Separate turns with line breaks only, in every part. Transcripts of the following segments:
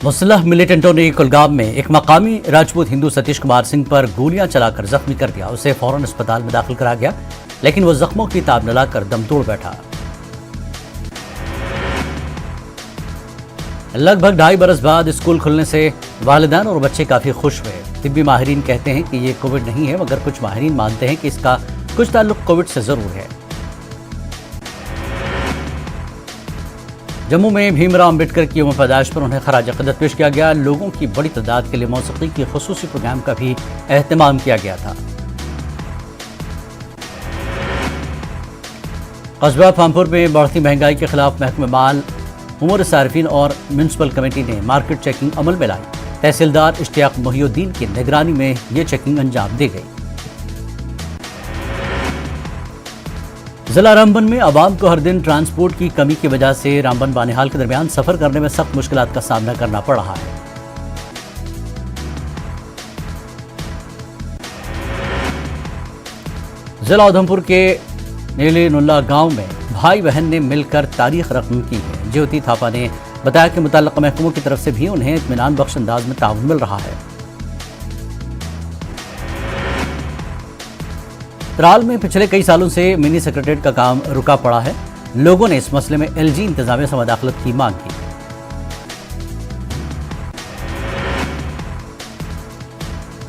मुसल्लह मिलिटेंटों ने कुलगाम में एक मकामी राजपूत हिंदू सतीश कुमार सिंह पर गोलियां चलाकर जख्मी कर दिया। उसे फौरन अस्पताल में दाखिल करा गया, लेकिन वो जख्मों की ताब न लाकर दम तोड़ बैठा। लगभग 2.5 बरस बाद स्कूल खुलने से वालिदैन और बच्चे काफी खुश हुए। तिब्बी माहिरीन कहते हैं कि ये कोविड नहीं है, मगर कुछ माहिरीन मानते हैं कि इसका कुछ ताल्लुक कोविड से जरूर है। जम्मू में भीमराव अंबेडकर की यौम पैदाइश पर उन्हें खराज अक़ीदत पेश किया गया। लोगों की बड़ी तादाद के लिए मौसीकी की खुसूसी प्रोग्राम का भी एहतमाम किया गया था। कस्बा फामपुर में बढ़ती महंगाई के खिलाफ महकमे माल, उमूर सारिफीन और म्यूनसिपल कमेटी ने मार्केट चेकिंग अमल में लाई। तहसीलदार इश्तियाक मोहिउद्दीन की निगरानी में ये चेकिंग अंजाम दी गई। जिला रामबन में आवाम को हर दिन ट्रांसपोर्ट की कमी की वजह से रामबन बानिहाल के दरमियान सफर करने में सख्त मुश्किलात का सामना करना पड़ रहा है। जिला उधमपुर के नीली नुल्ला गांव में भाई बहन ने मिलकर तारीख रकम की है। ज्योति थापा ने बताया कि मुतल्लिका महकमों की तरफ से भी उन्हें इत्मीनान बख्श अंदाज में ताउन मिल रहा है। त्राल में पिछले कई सालों से मिनी सेक्रेटेरिएट का काम रुका पड़ा है। लोगों ने इस मसले में एलजी इंतजामिया से मदाखलत की मांग की।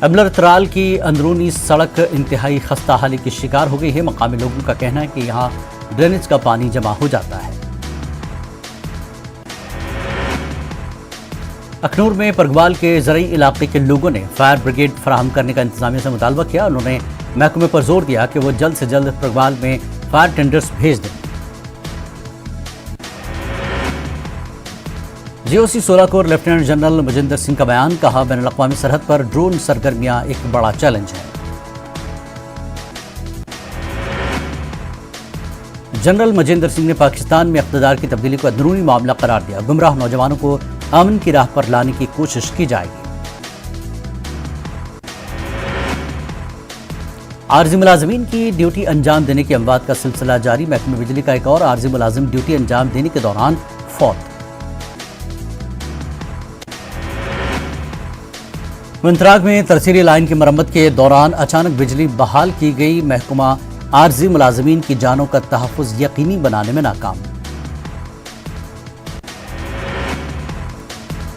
अबलर त्राल की अंदरूनी सड़क इंतहाई खस्ता हाली की शिकार हो गई है। मकामी लोगों का कहना है कि यहाँ ड्रेनेज का पानी जमा हो जाता है। अखनूर में परगवाल के ज़रई इलाके के लोगों ने फायर ब्रिगेड फराहम करने का इंतजामिया से मुतालबा किया। उन्होंने महकमे पर जोर दिया कि वो जल्द से जल्द परगवाल में फायर टेंडर्स भेज दें। GOC 16 core lieutenant general Majinder Singh का बयान, कहा बैनुल-अक़वामी सरहद पर ड्रोन सरगर्मियां एक बड़ा चैलेंज है। जनरल मजिंदर सिंह ने पाकिस्तान में इक़्तिदार की तब्दीली को अंदरूनी मामला करार दिया। गुमराह नौजवानों को अमन की राह पर लाने की कोशिश की जाएगी। आर्जी मुलाजिमीन की ड्यूटी अंजाम देने की अमवात का सिलसिला जारी। महकमे बिजली का एक और आर्जी मुलाजिम ड्यूटी अंजाम देने के दौरान फौत। मुंतराग में तरसीली लाइन की मरम्मत के दौरान अचानक बिजली बहाल की गई। महकमा आर्जी मुलाजिमीन की जानों का तहफ़्फ़ुज़ यकीनी बनाने में नाकाम।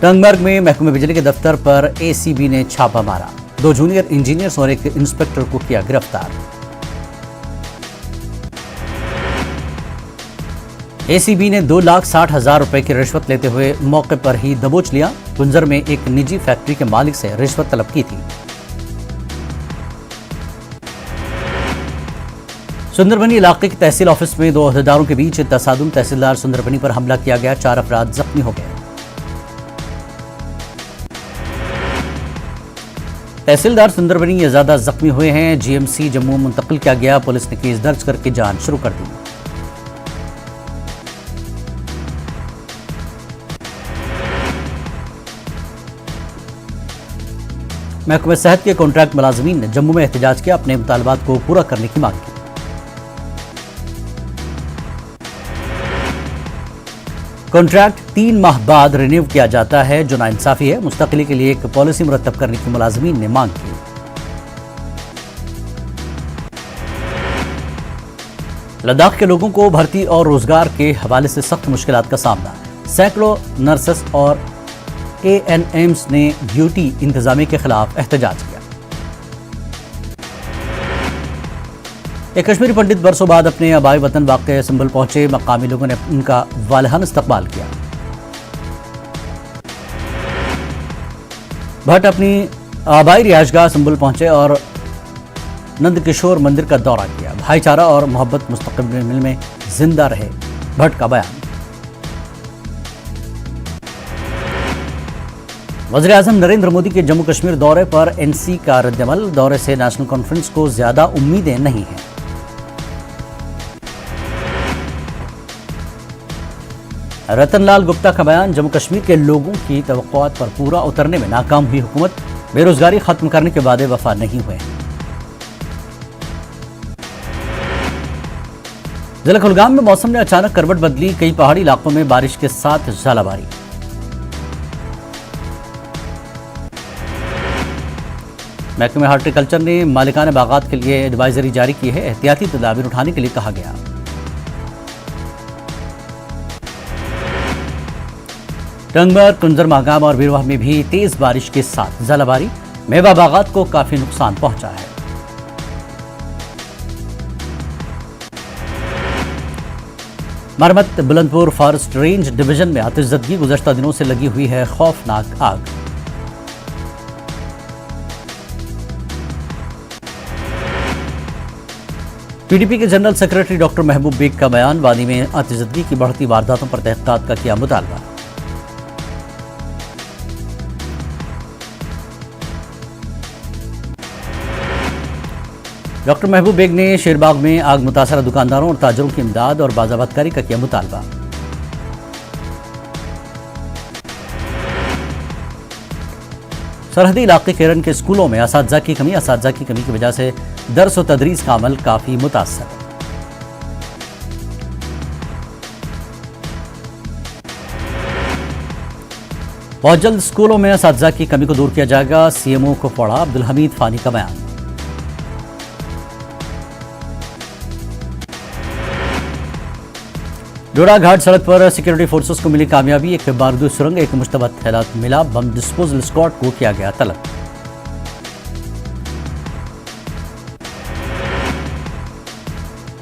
टंगमर्ग में महकमे बिजली के दफ्तर पर एसीबी ने छापा मारा। 2 जूनियर इंजीनियर्स और एक इंस्पेक्टर को किया गिरफ्तार। एसीबी ने 2,60,000 रुपए की रिश्वत लेते हुए मौके पर ही दबोच लिया। गुंजर में एक निजी फैक्ट्री के मालिक से रिश्वत तलब की थी। सुंदरबनी इलाके के तहसील ऑफिस में 2 अहदेदारों के बीच तसादुम। तहसीलदार सुंदरबनी पर हमला किया गया। 4 अफराद जख्मी हो गए। तहसीलदार सुंदरबनी ये ज्यादा जख्मी हुए हैं। जीएमसी जम्मू मुंतकिल किया गया। पुलिस ने केस दर्ज करके जांच शुरू कर दी। महकमे सेहत के कॉन्ट्रैक्ट मुलाजिमीन ने जम्मू में एहतजाज किया। अपने मुतालबात को पूरा करने की मांग की। कॉन्ट्रैक्ट 3 माह बाद रिन्यू किया जाता है, जो नाइंसाफी है। मुस्तकिली के लिए एक पॉलिसी मुरतब करने की मुलाजिमीन ने मांग की। लद्दाख के लोगों को भर्ती और रोजगार के हवाले से सख्त मुश्किलात का सामना। सैकड़ों नर्सेस और एएनएम्स ने ड्यूटी इंतजामी के खिलाफ एहतजाज किया। एक कश्मीरी पंडित बरसों बाद अपने आबाई वतन वाक़े संभल पहुंचे। मकामी लोगों ने उनका वालहान इस्तकबाल किया। भट्ट अपनी आबाई रिहायशगाह संभल पहुंचे और नंद किशोर मंदिर का दौरा किया। भाईचारा और मोहब्बत मुस्तक़बिल में जिंदा रहे, भट्ट का बयान। वज़ीर-ए-आज़म नरेंद्र मोदी के जम्मू कश्मीर दौरे पर एनसी का रद्द-ए-अमल। दौरे से नेशनल कॉन्फ्रेंस को ज्यादा उम्मीदें नहीं हैं। रतनलाल गुप्ता का बयान, जम्मू कश्मीर के लोगों की तवक्कुआत पर पूरा उतरने में नाकाम हुई हुकूमत। बेरोजगारी खत्म करने के वादे वफा नहीं हुए। जिला कुलगाम में मौसम ने अचानक करवट बदली। कई पहाड़ी इलाकों में बारिश के साथ झालाबारी। महकमे हार्टिकल्चर ने मालिकाना बागात के लिए एडवाइजरी जारी की है। एहतियाती तदाबीर उठाने के लिए कहा गया। टंगमर, कुंजर, मागाम और बीरवाह में भी तेज बारिश के साथ ज़लाबारी, मेवा बागात को काफी नुकसान पहुंचा है। मरमत, बुलंदपुर फॉरेस्ट रेंज डिवीजन में आतिशज़दगी, गुज़श्ता दिनों से लगी हुई है खौफनाक आग। पीडीपी के जनरल सेक्रेटरी डॉक्टर महबूब बेग का बयान, वादी में आतिशज़दगी की बढ़ती वारदातों पर तहक़ीक़ात का किया मुतालबा। डॉक्टर महबूब बेग ने शेरबाग में आग मुतासरा दुकानदारों और ताजरों की इमदाद और बाज़ाबतकारी का किया मुतालबा। सरहदी इलाके केरन के स्कूलों में असातिज़ा की कमी की वजह से दर्स व तदरीस का अमल काफी मुतासर। बहुत जल्द स्कूलों में असातिज़ा की कमी को दूर किया जाएगा, सीएमओ को पढ़ा अब्दुल हमीद फानी का बयान। डोडा घाट सड़क पर सिक्योरिटी फोर्सेस को मिली कामयाबी, एक बारूदी सुरंग, एक मुश्तबा थैला मिला, बम डिस्पोजल स्क्वाड को किया गया तलब।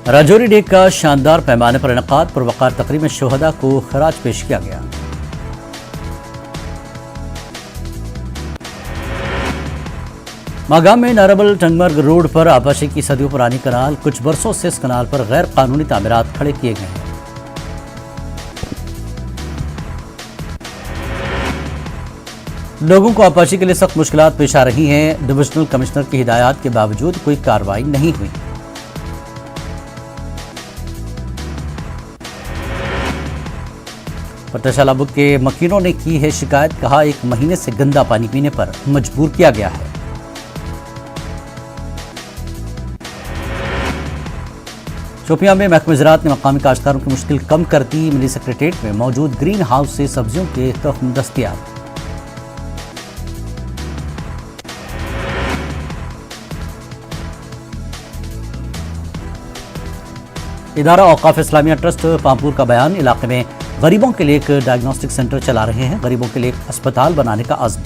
राजौरी डे का शानदार पैमाने पर इनकाद, पुरवकार तकरीब में शोहदा को खराज पेश किया गया। मागाम में नाराबल टंगमर्ग रोड पर आपाशी की सदियों पुरानी कनाल, कुछ बरसों से इस कनाल पर गैर कानूनी तामीरात खड़े किए गए हैं। लोगों को आपाशी के लिए सख्त मुश्किलात पेश आ रही हैं। डिविजनल कमिश्नर की हिदायत के बावजूद कोई कार्रवाई नहीं हुई। पट्टाशाला बुक के मकीनों ने की है शिकायत, कहा 1 महीने से गंदा पानी पीने पर मजबूर किया गया है। शोपियां में महकमे ज़राअत ने मकामी काश्तकारों की मुश्किल कम कर दी, मिली सेक्रेटेरिएट में मौजूद ग्रीन हाउस से सब्जियों के तख्म दस्तयाब। इदारा औकाफ इस्लामिया ट्रस्ट पामपुर का बयान, इलाके में गरीबों के लिए एक डायग्नोस्टिक सेंटर चला रहे हैं, गरीबों के लिए एक अस्पताल बनाने का आज़म।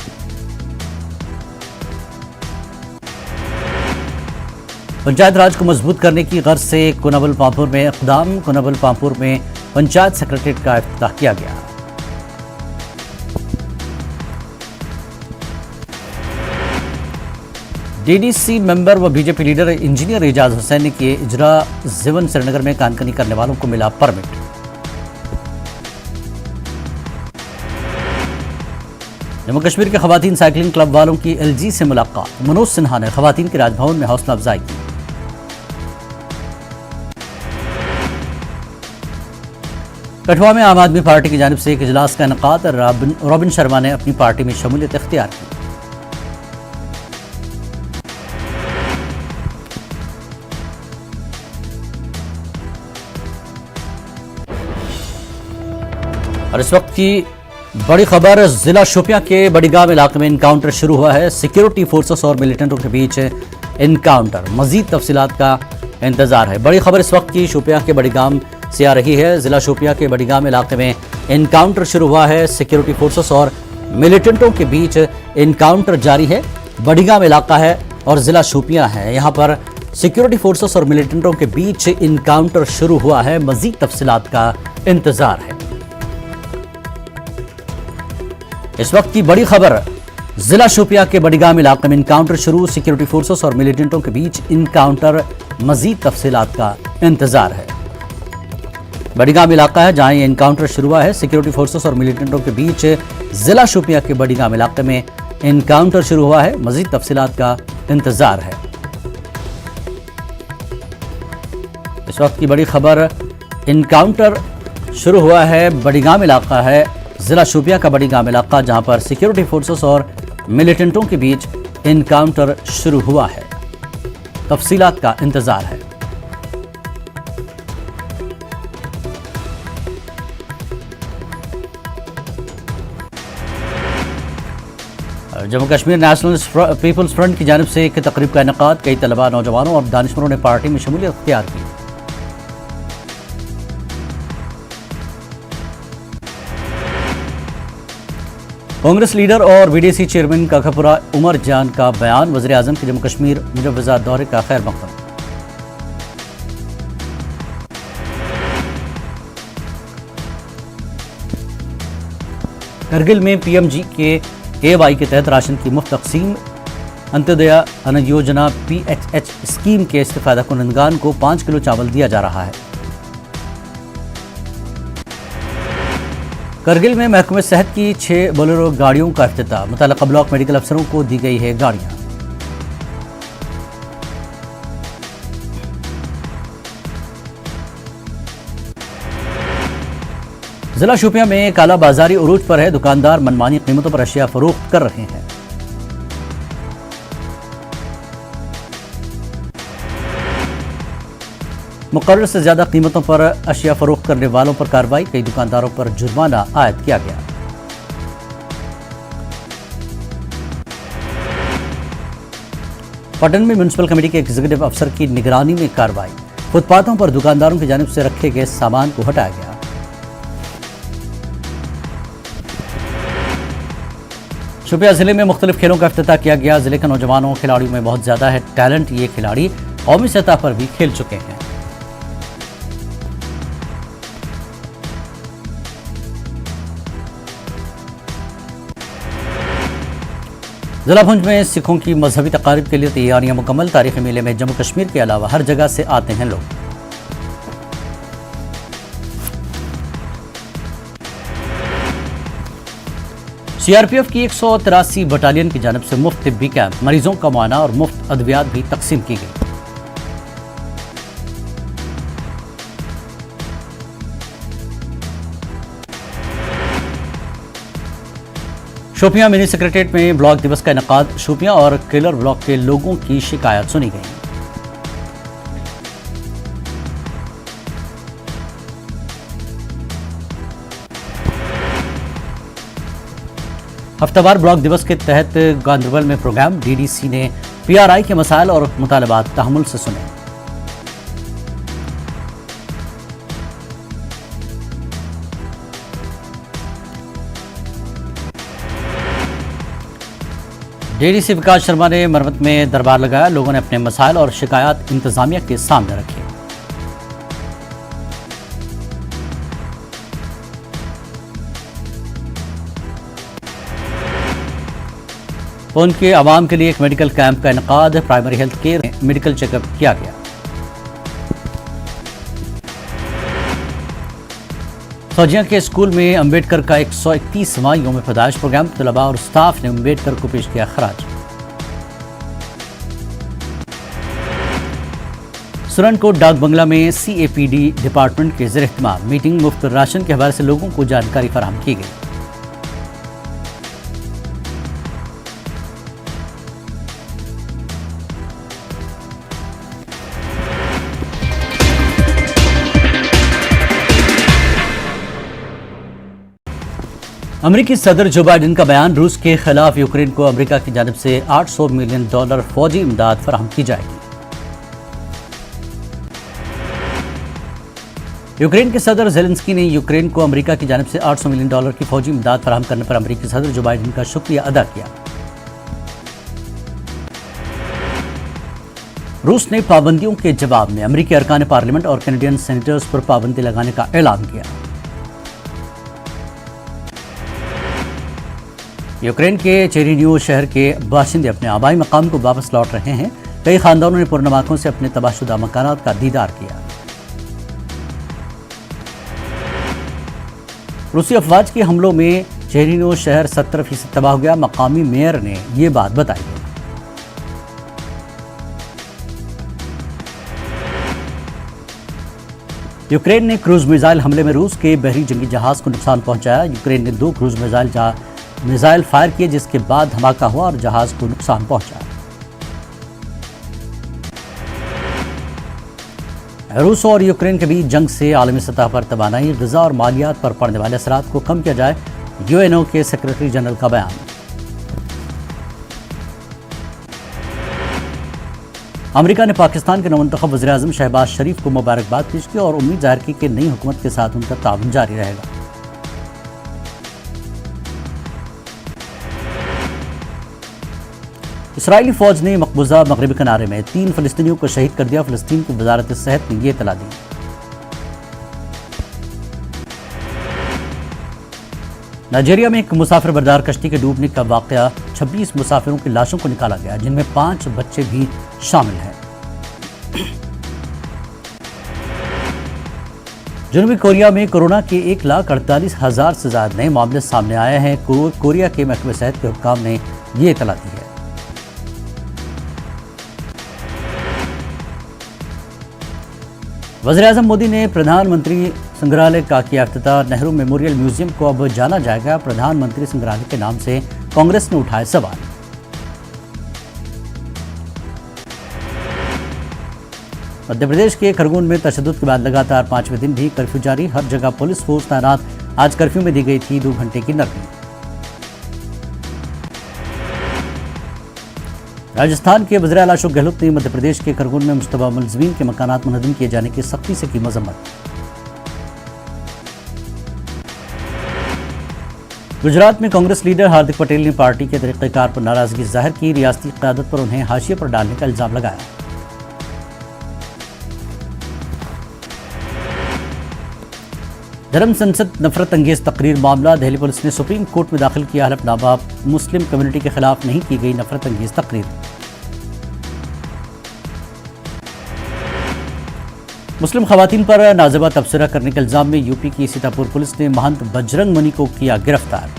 पंचायत राज को मजबूत करने की गर्ज से कुनबल पामपुर में इक़दाम, कुनबल पामपुर में पंचायत सेक्रेटेरिएट का इफ्तिताह किया गया। डीडीसी मेंबर व BJP leader engineer Aijaz Hussain ने किए इजरा, ज़िवन श्रीनगर में कानकनी करने वालों को मिला परमिट। जम्मू कश्मीर के खवातीन साइकिलिंग क्लब वालों की एलजी से मुलाकात, मनोज सिन्हा ने खवातीन के राजभवन में हौसला अफजाई की। कठुआ में आम आदमी पार्टी की जानिब से एक इजलास का इनेकाद, रॉबिन शर्मा ने अपनी पार्टी में शमूलियत इख्तियार की। और इस वक्त की बड़ी खबर, जिला शोपियां के बड़ीगाम इलाके में इनकाउंटर शुरू हुआ है। सिक्योरिटी फोर्सेस और मिलिटेंटों के बीच इनकाउंटर, मजीद तफसीलात का इंतजार है। बड़ी खबर इस वक्त की शोपियां के बड़ीगाम से आ रही है। जिला शोपियां के बड़ीगाम इलाके में इनकाउंटर शुरू हुआ है। सिक्योरिटी फोर्सेस और मिलिटेंटों के बीच इनकाउंटर जारी है। बड़ीगाम इलाका है और जिला शोपियां है, यहाँ पर सिक्योरिटी फोर्सेस और मिलिटेंटों के बीच इनकाउंटर शुरू हुआ है। मजीद तफसीलात का इंतजार है। इस वक्त की बड़ी खबर, जिला शोपियां के बड़ीगाम इलाके में इनकाउंटर शुरू, सिक्योरिटी फोर्सेस और मिलिटेंटों के बीच इनकाउंटर, मजीद तफसीलात का इंतजार है। बड़ीगाम इलाका है जहां ये इनकाउंटर शुरू हुआ है। सिक्योरिटी फोर्सेस और मिलिटेंटों के बीच जिला शोपियां के बड़ीगाम इलाके में इनकाउंटर शुरू हुआ है। मजीद तफसीलात का इंतजार है। इस वक्त की बड़ी खबर, इनकाउंटर शुरू हुआ है। बड़ीगाम इलाका है, जिला शोपियां का बड़ीगाम इलाका, जहां पर सिक्योरिटी फोर्सेस और मिलिटेंटों के बीच इनकाउंटर शुरू हुआ है। तफसीलात का इंतजार है। Jammu Kashmir national people's front की जानिब से एक तकरीब का इनेकाद, कई तलबा, नौजवानों और दानिशवरों ने पार्टी में शमूलियत अख्तियार की। कांग्रेस लीडर और बीडीसी चेयरमैन काकापुरा उमर जान का बयान, वज़ीर आज़म के जम्मू कश्मीर मुजव्वज़ा दौरे का खैर मक़दम। करगिल में पीएमजी के AY के तहत राशन की मुफ्त तकसीम, अंत्योदय अन्न योजना PHH स्कीम के इस्तेफादा कुनंदगान को 5 किलो चावल दिया जा रहा है। करगिल में महकमे सेहत की 6 बोलेरो गाड़ियों का इफ्तिताह, मुतल्लिका ब्लॉक मेडिकल अफसरों को दी गई है गाड़ियां। जिला शोपियां में काला बाजारी उरूज पर है, दुकानदार मनमानी कीमतों पर अशिया फरोख्त कर रहे हैं। मुकर्रर से ज्यादा कीमतों पर अशिया फरोख्त करने वालों पर कार्रवाई, कई दुकानदारों पर जुर्माना आयद किया गया। पटन में म्युनिसिपल कमेटी के एग्जीक्यूटिव अफसर की निगरानी में कार्रवाई, फुटपाथों पर दुकानदारों की जानिब से रखे गए सामान को हटाया गया। शोपियां जिले में मुख्तलिफ खेलों का इफ्तिताह किया गया। जिले के नौजवानों खिलाड़ियों में बहुत ज्यादा है टैलेंट, ये खिलाड़ी कौमी सतह पर भी खेल चुके हैं। जिला भुंज में सिखों की मजहबी तकारीब के लिए तैयारियां मुकम्मल, तारीखी मेले में जम्मू कश्मीर के अलावा हर जगह से आते हैं लोग। CRPF की 183 बटालियन की जानिब से मुफ्त तिब्बी कैंप, मरीजों का मुआयना और मुफ्त अद्वियात भी तकसीम की गई। शोपियां मिनी सेक्रेटेरिएट में ब्लॉक दिवस का इनेकाद, शोपियां और केलर ब्लॉक के लोगों की शिकायत सुनी गई। हफ्तावार ब्लॉक दिवस के तहत गांधरबल में प्रोग्राम, DDC ने PRI के मसाइल और मुतालबात तहम्मुल से सुने। DDC विकास शर्मा ने मरम्मत में दरबार लगाया, लोगों ने अपने मसाइल और शिकायत इंतजामिया के सामने रखे। पुंछ के आवाम के लिए एक मेडिकल कैंप का इनेकाद, प्राइमरी हेल्थ केयर में मेडिकल चेकअप किया गया। फौजिया के स्कूल में अंबेडकर का 131वां यौम पैदाइश प्रोग्राम, तलबा और स्टाफ ने अंबेडकर को पेश किया खराज। सुरनकोट डाक बंगला में CAPD डिपार्टमेंट के ज़ेर इख्तिमाम मीटिंग, मुफ्त राशन के हवाले से लोगों को जानकारी फराहम की गई। अमेरिकी सदर जो बाइडेन का बयान, रूस के खिलाफ यूक्रेन को अमेरिका की जानिब से $800 मिलियन फौजी इमदाद फराहम की जाएगी। यूक्रेन के सदर ज़ेलेंस्की ने यूक्रेन को अमेरिका की जानिब से $800 मिलियन की फौजी इमदाद फराहम करने पर अमेरिकी सदर जो बाइडेन का शुक्रिया अदा किया। रूस ने पाबंदियों के जवाब में अमेरिकी अरकान पार्लियामेंट और कैनेडियन सेनेटर्स पर पाबंदी लगाने का ऐलान किया। यूक्रेन के चेरिनियो शहर के बाशिंदे अपने आबाई मकाम को वापस लौट रहे हैं। कई खानदानों ने पुरनमाकों से अपने तबाहशुदा मकानात का दीदार किया। रूसी अफवाज के हमलों में चेरिनियो शहर 70% तबाह हो गया। मकामी मेयर ने ये बात बताई है। यूक्रेन ने क्रूज मिसाइल हमले में रूस के बहरी जंगी जहाज को नुकसान पहुंचाया। यूक्रेन ने 2 क्रूज मिसाइल फायर किए, जिसके बाद धमाका हुआ और जहाज को नुकसान पहुंचा। रूस और यूक्रेन के बीच जंग से आलमी सतह पर तवानाई, ग़िज़ा और मालियात पर पड़ने वाले असरात को कम किया जाए, UNO के सेक्रेटरी जनरल का बयान। अमेरिका ने पाकिस्तान के नवंतखब वज़ीर-ए-आज़म शहबाज शरीफ को मुबारकबाद पेश की और उम्मीद जाहिर की कि नई हुकूमत के साथ उनका ताउन जारी रहेगा। इसराइली फौज ने मकबूजा मगरबी किनारे में 3 फलस्तीनियों को शहीद कर दिया। फलस्तीन की वजारत सेहत ने यह इत्तला दी। नाइजीरिया में एक मुसाफिर बरदार कश्ती के डूबने का वाकया 26 मुसाफिरों की लाशों को निकाला गया, जिनमें 5 बच्चे भी शामिल हैं। जनूबी कोरिया में कोरोना के 1,48,000 से ज्यादा नए मामले सामने आए हैं। कोरिया के महकमे सेहत के हुक्काम ने यह इत्तला दी है। वज़ीर-ए-आज़म मोदी ने प्रधानमंत्री संग्रहालय का किया इफ्तिताह। नेहरू मेमोरियल म्यूजियम को अब जाना जाएगा प्रधानमंत्री संग्रहालय के नाम से। कांग्रेस ने उठाए सवाल। मध्य प्रदेश के खरगोन में तशद्दुद के बाद लगातार 5वें दिन भी कर्फ्यू जारी। हर जगह पुलिस फोर्स तैनात। आज कर्फ्यू में दी गई थी 2 घंटे की नरमी। राजस्थान के वज़ीर आला अशोक गहलोत ने मध्य प्रदेश के खरगोन में मुश्तबा मुलज़िमीन के मकानात मुनहदम किए जाने की सख्ती से की मजम्मत। गुजरात में कांग्रेस लीडर हार्दिक पटेल ने पार्टी के तरीक़ेकार पर नाराजगी जाहिर की। रियासती क़यादत पर उन्हें हाशिए पर डालने का इल्जाम लगाया। धर्म संसद नफरत अंगेज तकरीर मामला। दिल्ली पुलिस ने सुप्रीम कोर्ट में दाखिल किया हलफनामा। मुस्लिम कम्युनिटी के खिलाफ नहीं की गई नफरत अंगेज तकरीर। मुस्लिम खवातीन पर नाज़िबा तबसरा करने के इल्जाम में यूपी की सीतापुर पुलिस ने महंत बजरंग मनी को किया गिरफ्तार।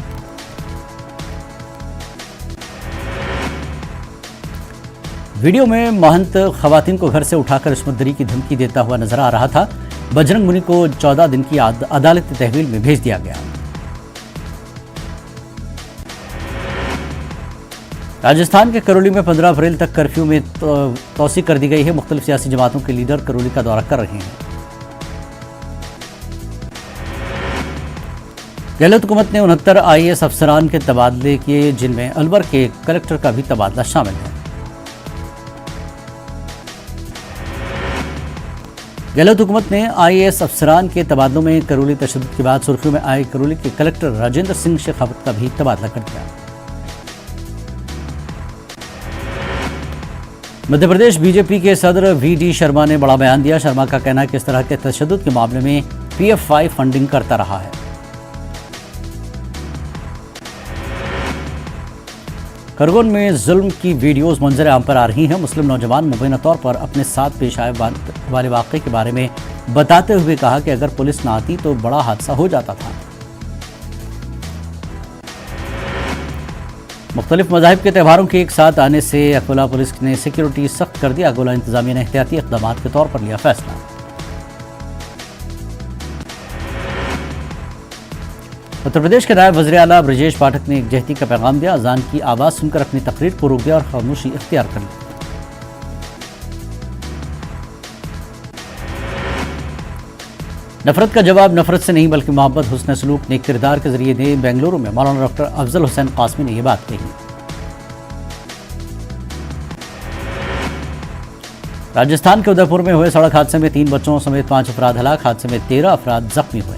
वीडियो में महंत खवातीन को घर से उठाकर रिश्वतदरी की धमकी देता हुआ नजर आ रहा था। बजरंग मुनि को 14 दिन की अदालती तहवील में भेज दिया गया। राजस्थान के करौली में 15 अप्रैल तक कर्फ्यू में तोसी कर दी गई है। मुख्तलिफ सियासी जमातों के लीडर करौली का दौरा कर रहे हैं। गहलोत हुकूमत ने 69 IAS अफसरान के तबादले किए, जिनमें अलवर के कलेक्टर का भी तबादला शामिल है। गहलोत हुकूमत ने IAS अफसरान के तबादलों में करौली तशद्दुद के बाद सुर्खियों में आए करौली के कलेक्टर राजेंद्र सिंह शेखावत का भी तबादला कर दिया। मध्य प्रदेश बीजेपी के सदर VD शर्मा ने बड़ा बयान दिया। शर्मा का कहना है कि इस तरह के तशद्दुद के मामले में PFI फंडिंग करता रहा है। खरगोन में जुल्म की वीडियोस मंजर आम पर आ रही हैं। मुस्लिम नौजवान मुबैना तौर पर अपने साथ पेश आए वाले वाक़े के बारे में बताते हुए कहा कि अगर पुलिस ना आती तो बड़ा हादसा हो जाता था। मुख्तलिफ मज़ाहिब के त्योहारों के एक साथ आने से अकोला पुलिस ने सिक्योरिटी सख्त कर दी। अकोला इंतजामिया ने एहतियाती इक़दाम के तौर पर लिया फैसला। उत्तर प्रदेश के नायब वज़ीर आला ब्रजेश पाठक ने एकजहती का पैगाम दिया। अजान की आवाज़ सुनकर अपनी तकरीर को रोक दिया और खामोशी इख्तियार कर ली। नफरत का जवाब नफरत से नहीं बल्कि मोहब्बत हुस्न सलूक नेक किरदार के जरिए दे। बेंगलुरु में मौलाना डॉक्टर अफजल हुसैन कासमी ने यह बात कही। राजस्थान के उदयपुर में हुए सड़क हादसे में 3 बच्चों समेत 5 अफराद हलाक। हादसे में 13 अफराद जख्मी हुए।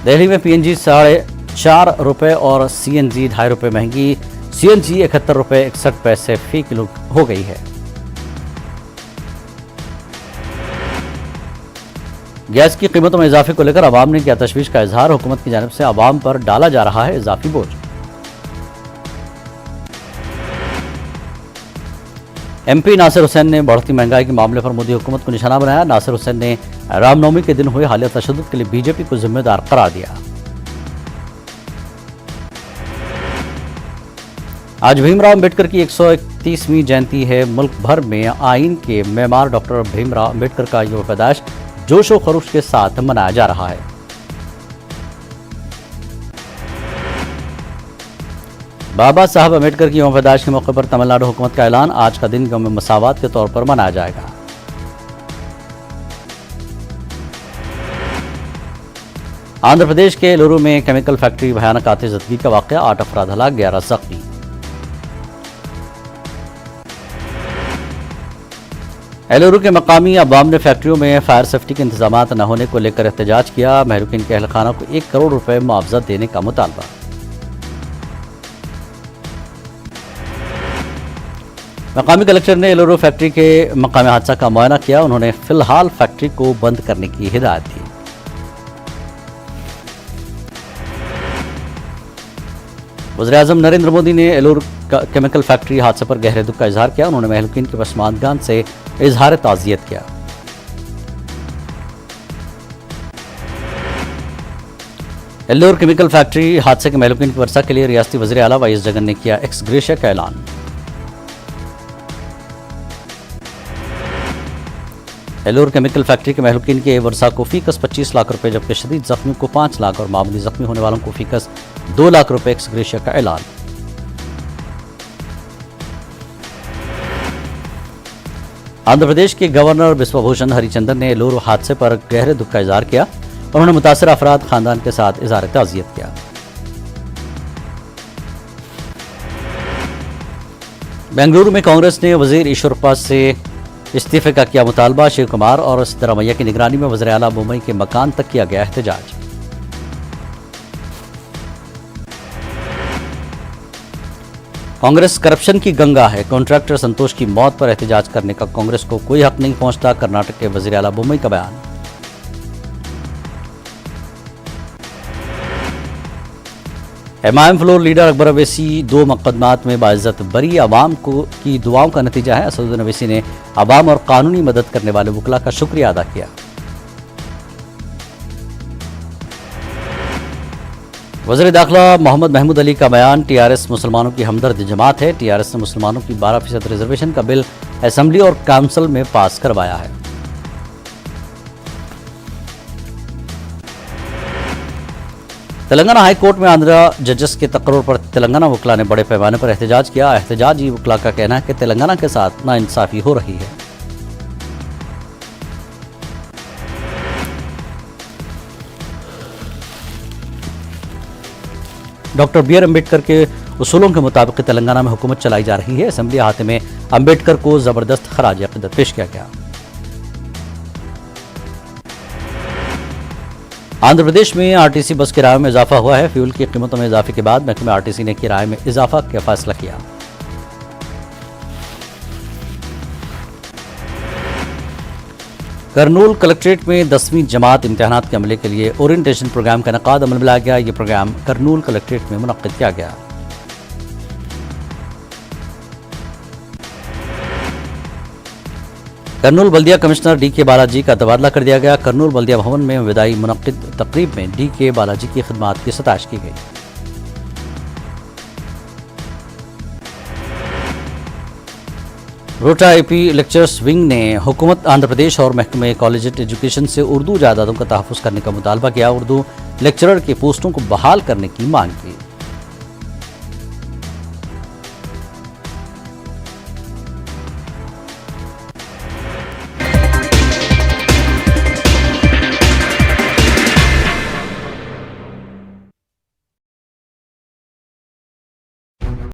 दिल्ली में PNG ₹4.5 और CNG ₹2.5 महंगी। CNG ₹71.61 फी किलो हो गई है। गैस की कीमतों में इजाफे को लेकर अवाम ने किया तशवीश का इजहार। हुकूमत की जानिब से अवाम पर डाला जा रहा है इजाफी बोझ। MP नासिर हुसैन ने बढ़ती महंगाई के मामले पर मोदी हुकूमत को निशाना बनाया। नासिर हुसैन ने रामनवमी के दिन हुए हालिया तशद्दुद के लिए बीजेपी को जिम्मेदार करार दिया। आज भीमराव अम्बेडकर की 131वीं जयंती है। मुल्क भर में आइन के मेमार डॉक्टर भीमराव अम्बेडकर का यौम पैदाइश जोश व खरोश के साथ मनाया जा रहा है। बाबा साहब अम्बेडकर की यौम पैदाइश के मौके पर तमिलनाडु हुकूमत का ऐलान। आज का दिन यौम मसावत के तौर पर मनाया जाएगा। आंध्र प्रदेश के एलुरु में केमिकल फैक्ट्री भयानक आतिशबाजी का वाकया, 8 अफराद हलाक, 11 जख्मी। एलुरु के मकामी अवाम ने फैक्ट्रियों में फायर सेफ्टी के इंतजाम न होने को लेकर एहतजाज किया। महरूकिन के अहल खाना को 1 करोड़ रुपए मुआवजा देने का मुतालबा। मकामी कलेक्टर ने एलुरु फैक्ट्री के मकामी हादसा का मुआयना किया। उन्होंने फिलहाल फैक्ट्री को बंद करने की हिदायत दी। वज़ीर-ए-आज़म नरेंद्र मोदी ने एलुरु केमिकल फैक्ट्री हादसे पर गहरे दुख का इजहार किया। उन्होंने महलूकीन के पसमानदगान से इजहार ताज़ियत किया। एलुरु केमिकल फैक्ट्री हादसे के महलूकीन की वर्सा के लिए रियासती वज़ीर आला वाई एस जगन ने किया एक्स ग्रेशिया का ऐलान। एलुरु केमिकल फैक्ट्री के महलूकीन के वर्सा को फीकस 25 लाख रुपए, जबकि शदीद जख्मियों को 5 लाख और मामूली जख्मी होने वालों को फीकस 2 लाख रुपए एक्स ग्रेशिया का ऐलान। आंध्र प्रदेश के गवर्नर बिस्वाभूषण हरिचंदन ने एलुरु हादसे पर गहरे दुख का इजहार किया। उन्होंने मुतासिर अफराद खानदान के साथ इजहार ताज़ियत किया। बेंगलुरु में कांग्रेस ने वजीर ईश्वरप्पा से इस्तीफे का किया मुतालबा। शिव कुमार और सिद्धरामैया की निगरानी में वज़ीर आला मुंबई के मकान तक किया गया एहतजाज। कांग्रेस करप्शन की गंगा है, कॉन्ट्रैक्टर संतोष की मौत पर एहतजाज करने का कांग्रेस को कोई हक नहीं पहुंचता, कर्नाटक के वज़ीर आला मुंबई का बयान। MIM floor leader Akbar Owaisi 2 मुकदमात में बाइज्जत बरी, अवाम की दुआओं का नतीजा है। असदुद्दीन अवैसी ने अवाम और कानूनी मदद करने वाले वकला का शुक्रिया अदा किया। वज़ीर दाखिला मोहम्मद महमूद अली का बयान, टीआरएस मुसलमानों की हमदर्द जमात है। टीआरएस ने मुसलमानों की 12% रिजर्वेशन का बिल असेंबली और काउंसिल में पास करवाया है। तेलंगाना हाई कोर्ट में आंध्रा जजेस के तकर्रुर पर तेलंगाना वकला ने बड़े पैमाने पर एहतजाज किया। एहतजाजी वकला का कहना है कि तेलंगाना के साथ नाइंसाफी हो रही है। डॉक्टर बी आर अम्बेडकर के उसूलों के मुताबिक तेलंगाना में हुकूमत चलाई जा रही है। असेंबली अहाते में अम्बेडकर को जबरदस्त खराज अकीदत पेश किया गया। आंध्र प्रदेश में आरटीसी बस किराए में इजाफा हुआ है। फ्यूल की कीमतों में इजाफे के बाद महकमे आरटीसी ने किराए में इजाफा का फैसला किया। करनूल कलेक्ट्रेट में 10वीं जमात इम्तिहानात के अमले के लिए ओरिएंटेशन प्रोग्राम का इनेकाद अमल में लाया गया। ये प्रोग्राम करनूल कलेक्ट्रेट में मुनक्किद किया गया। करनूल बल्दिया कमिश्नर डी के बालाजी का तबादला कर दिया गया। करनूल बल्दिया भवन में विदाई मुनक्किद तकरीब में डी के बालाजी की खिदमात की सताइश की गई। रोटा एपी लेक्चरर्स विंग ने हुकूमत आंध्र प्रदेश और महकमे कॉलेजिएट एजुकेशन से उर्दू जायदादों का तहफ़्फ़ुज़ करने का मुतालबा किया। उर्दू लेक्चरर के पोस्टों को बहाल करने की मांग की।